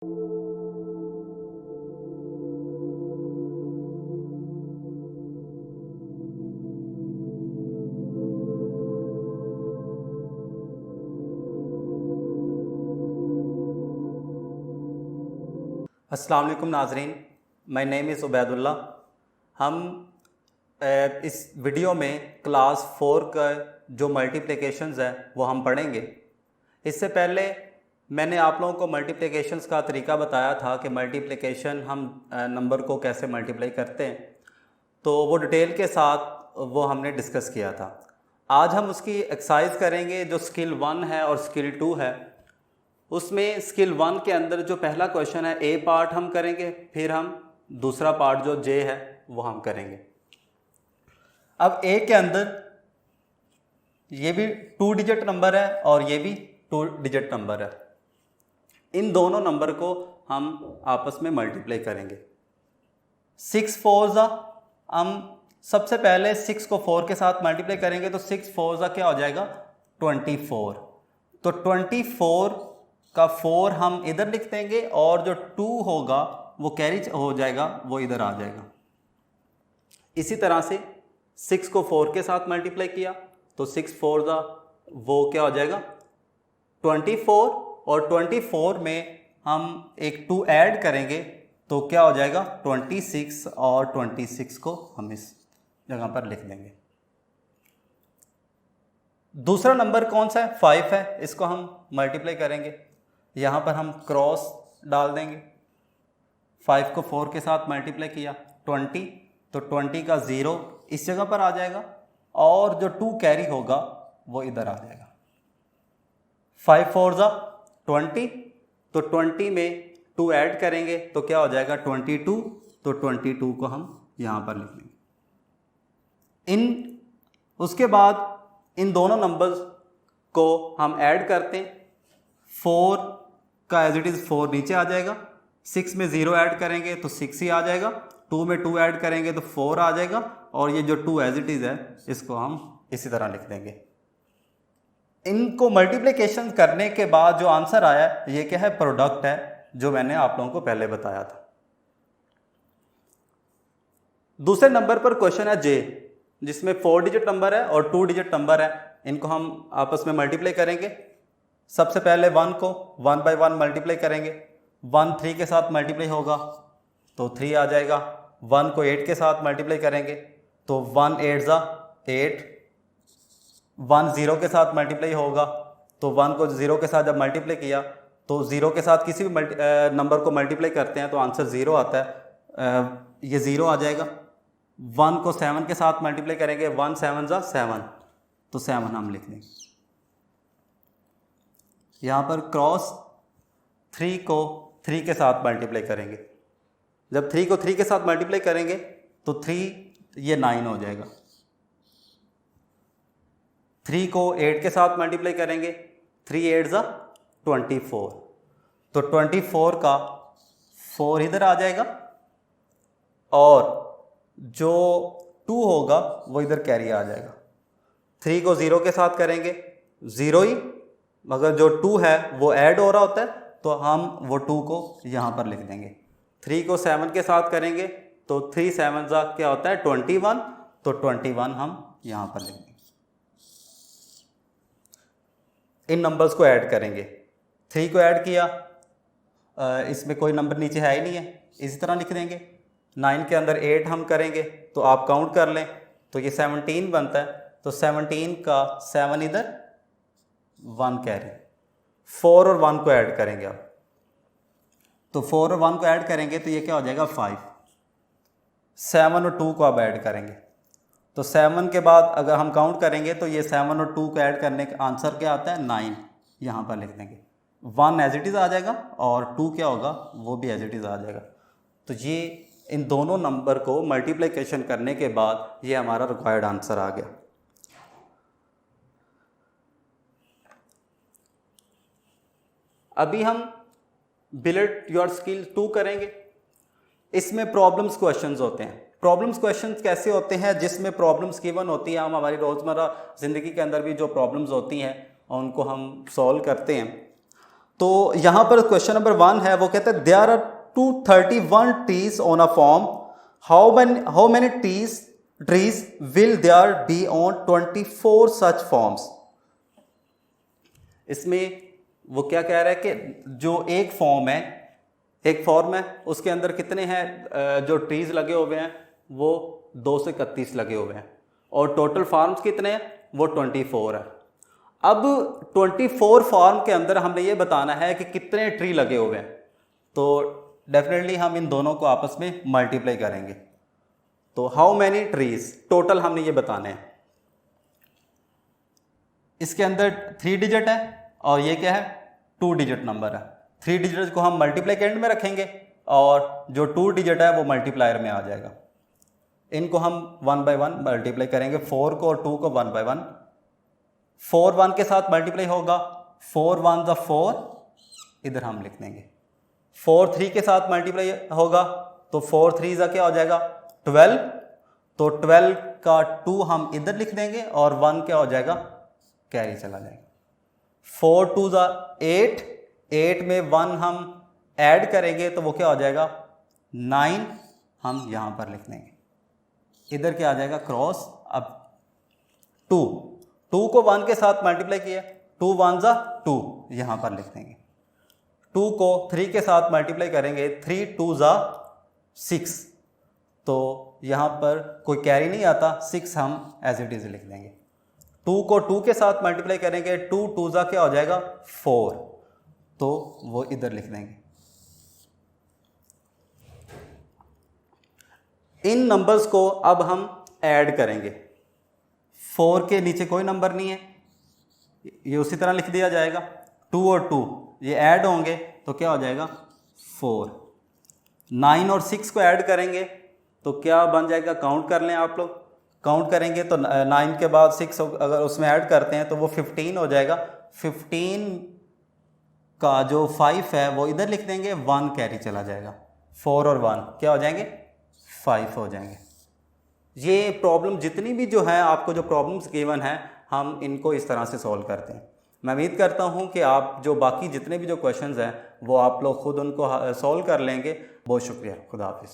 अस्सलाम वालेकुम नाज़रीन, माय नेम इज़ उबैदुल्ला। हम इस वीडियो में क्लास 4 का जो मल्टीप्लिकेशंस है वो हम पढ़ेंगे। इससे पहले मैंने आप लोगों को मल्टीप्लिकेशंस का तरीका बताया था कि मल्टीप्लिकेशन हम नंबर को कैसे मल्टीप्लाई करते हैं, तो वो डिटेल के साथ वो हमने डिस्कस किया था। आज हम उसकी एक्सरसाइज करेंगे जो स्किल 1 है और स्किल 2 है। उसमें स्किल 1 के अंदर जो पहला क्वेश्चन है ए पार्ट हम करेंगे, फिर हम दूसरा पार्ट जो जे है वो हम करेंगे। अब ए के अंदर ये भी 2 डिजिट नंबर है और ये भी 2 डिजिट नंबर है। इन दोनों नंबर को हम आपस में मल्टीप्लाई करेंगे। 6 4 हम सबसे पहले 6 को 4 के साथ मल्टीप्लाई करेंगे तो 6 4 क्या हो जाएगा 24। तो 24 का 4 हम इधर लिख देंगे और जो 2 होगा वो कैरी हो जाएगा, वो इधर आ जाएगा। इसी तरह से 6 को 4 के साथ मल्टीप्लाई किया तो 6 4 वो क्या हो जाएगा 24, और 24 में हम एक 2 ऐड करेंगे तो क्या हो जाएगा 26, और 26 को हम इस जगह पर लिख देंगे। दूसरा नंबर कौन सा है 5 है, इसको हम मल्टीप्लाई करेंगे। यहाँ पर हम क्रॉस डाल देंगे। 5 को 4 के साथ मल्टीप्लाई किया 20, तो 20 का 0 इस जगह पर आ जाएगा और जो 2 कैरी होगा वो इधर आ जाएगा। 5 4 20, तो 20 में 2 ऐड करेंगे तो क्या हो जाएगा 22, तो 22 को हम यहाँ पर लिख लेंगे। उसके बाद इन दोनों नंबर्स को हम ऐड करते हैं। 4 का एज इट इज़ 4 नीचे आ जाएगा, 6 में 0 ऐड करेंगे तो 6 ही आ जाएगा, 2 में 2 ऐड करेंगे तो 4 आ जाएगा, और ये जो 2 एज इट इज़ है इसको हम इसी तरह लिख देंगे। इनको मल्टीप्लिकेशन करने के बाद जो आंसर आया ये क्या है प्रोडक्ट है, जो मैंने आप लोगों को पहले बताया था। दूसरे नंबर पर क्वेश्चन है जे, जिसमें 4 डिजिट नंबर है और 2 डिजिट नंबर है। इनको हम आपस में मल्टीप्लाई करेंगे। सबसे पहले 1 को 1 बाई 1 मल्टीप्लाई करेंगे। 1 3 के साथ मल्टीप्लाई होगा तो 3 आ जाएगा। 1 को 8 के साथ मल्टीप्लाई करेंगे तो 1 8 8। 1 0 के साथ मल्टीप्लाई होगा तो 1 को 0 के साथ जब मल्टीप्लाई किया तो 0 के साथ किसी भी नंबर को मल्टीप्लाई करते हैं तो आंसर 0 आता है, ये 0 आ जाएगा। 1 को 7 के साथ मल्टीप्लाई करेंगे, 1 7 7, तो 7 हम लिख देंगे। यहाँ पर क्रॉस 3 को 3 के साथ मल्टीप्लाई करेंगे। जब 3 को 3 के साथ मल्टीप्लाई करेंगे तो 3 ये 9 हो जाएगा। 3 को 8 के साथ मल्टीप्लाई करेंगे, 3 8 24, तो 24 का 4 इधर आ जाएगा और जो 2 होगा वो इधर कैरी आ जाएगा। 3 को 0 के साथ करेंगे 0 ही, मगर जो 2 है वो ऐड हो रहा होता है तो हम वो 2 को यहाँ पर लिख देंगे। 3 को 7 के साथ करेंगे तो 3 7 क्या होता है 21, तो 21 हम यहाँ पर लिख देंगे। इन नंबर्स को ऐड करेंगे। 3 को ऐड किया, इसमें कोई नंबर नीचे है ही नहीं है, इसी तरह लिख देंगे। 9 के अंदर 8 हम करेंगे तो आप काउंट कर लें तो ये 17 बनता है, तो 17 का 7 इधर 1 कैरी। 4 और 1 को ऐड करेंगे आप, तो 4 और 1 को ऐड करेंगे तो ये क्या हो जाएगा 5। 7 और 2 को आप ऐड करेंगे तो 7 के बाद अगर हम काउंट करेंगे तो ये 7 और 2 को ऐड करने का आंसर क्या आता है 9, यहाँ पर लिख देंगे। 1 एज इट इज़ आ जाएगा और 2 क्या होगा वो भी एज इट इज़ आ जाएगा। तो ये इन दोनों नंबर को मल्टीप्लिकेशन करने के बाद ये हमारा रिक्वायर्ड आंसर आ गया। अभी हम बिल्ड योर स्किल 2 करेंगे। इसमें प्रॉब्लम्स क्वेश्चंस होते हैं। प्रॉब्लम्स क्वेश्चंस कैसे होते हैं, जिसमें प्रॉब्लम्स गिवन होती हैं, हम हमारी रोज़मर्रा ज़िंदगी के अंदर भी जो प्रॉब्लम्स होती हैं उनको हम सॉल्व करते हैं। तो यहाँ पर क्वेश्चन नंबर 1 है, वो कहते हैं there are 231 trees on a farm, how many trees will there be on 24 such farms. इसमें वो क्या कह रहा है कि जो एक फॉर्म है उसके अंदर कितने हैं जो ट्रीज लगे हुए हैं, वो 231 लगे हुए हैं, और टोटल फार्म्स कितने हैं, वो 24 है। अब 24 फार्म के अंदर हमने ये बताना है कि कितने ट्री लगे हुए हैं, तो डेफिनेटली हम इन दोनों को आपस में मल्टीप्लाई करेंगे। तो हाउ मैनी ट्रीज, टोटल हमने ये बताने हैं। इसके अंदर 3 डिजिट है और ये क्या है, 2 डिजिट नंबर है। 3 डिजिट को हम मल्टीप्लाई के एंड में रखेंगे और जो 2 डिजिट है वो मल्टीप्लायर में आ जाएगा। इनको हम 1 बाय 1 मल्टीप्लाई करेंगे, 4 को और 2 को 1 बाय 1। 4 1 के साथ मल्टीप्लाई होगा, 4 1 ज़ा 4, इधर हम लिख देंगे। 4 3 के साथ मल्टीप्लाई होगा, तो 4 3 ज़ा क्या हो जाएगा, 12। तो 12 का 2 हम इधर लिख देंगे और 1 क्या हो जाएगा, कैरी चला जाएगा। 4 2 ज़ा 8, 8 में 1 हम ऐड करेंगे तो वो क्या हो जाएगा, 9 हम यहाँ पर लिख देंगे। इधर क्या आ जाएगा, क्रॉस। अब 2 को 1 के साथ मल्टीप्लाई किया, 2 1 ज़ा 2 यहाँ पर लिख देंगे। 2 को 3 के साथ मल्टीप्लाई करेंगे, 3 2 ज़ा 6, तो यहाँ पर कोई कैरी नहीं आता, 6 हम एज इट इज लिख देंगे। 2 को 2 के साथ मल्टीप्लाई करेंगे, 2 2 ज़ा क्या हो जाएगा, 4, तो वो इधर लिख देंगे। इन नंबर्स को अब हम ऐड करेंगे। 4 के नीचे कोई नंबर नहीं है, ये उसी तरह लिख दिया जाएगा। 2 और 2 ये ऐड होंगे तो क्या हो जाएगा, 4। 9 और 6 को ऐड करेंगे तो क्या बन जाएगा, काउंट कर लें आप लोग। काउंट करेंगे तो 9 के बाद 6 अगर उसमें ऐड करते हैं तो वो 15 हो जाएगा। 15 का जो 5 है वो इधर लिख देंगे, 1 कैरी चला जाएगा। 4 और 1 क्या हो जाएंगे, 5 हो जाएंगे। ये प्रॉब्लम जितनी भी जो है, आपको जो प्रॉब्लम्स गिवन हैं, हम इनको इस तरह से सॉल्व करते हैं। मैं उम्मीद करता हूँ कि आप जो बाकी जितने भी जो क्वेश्चंस हैं वो आप लोग खुद उनको सॉल्व कर लेंगे। बहुत शुक्रिया, खुदा हाफिज़।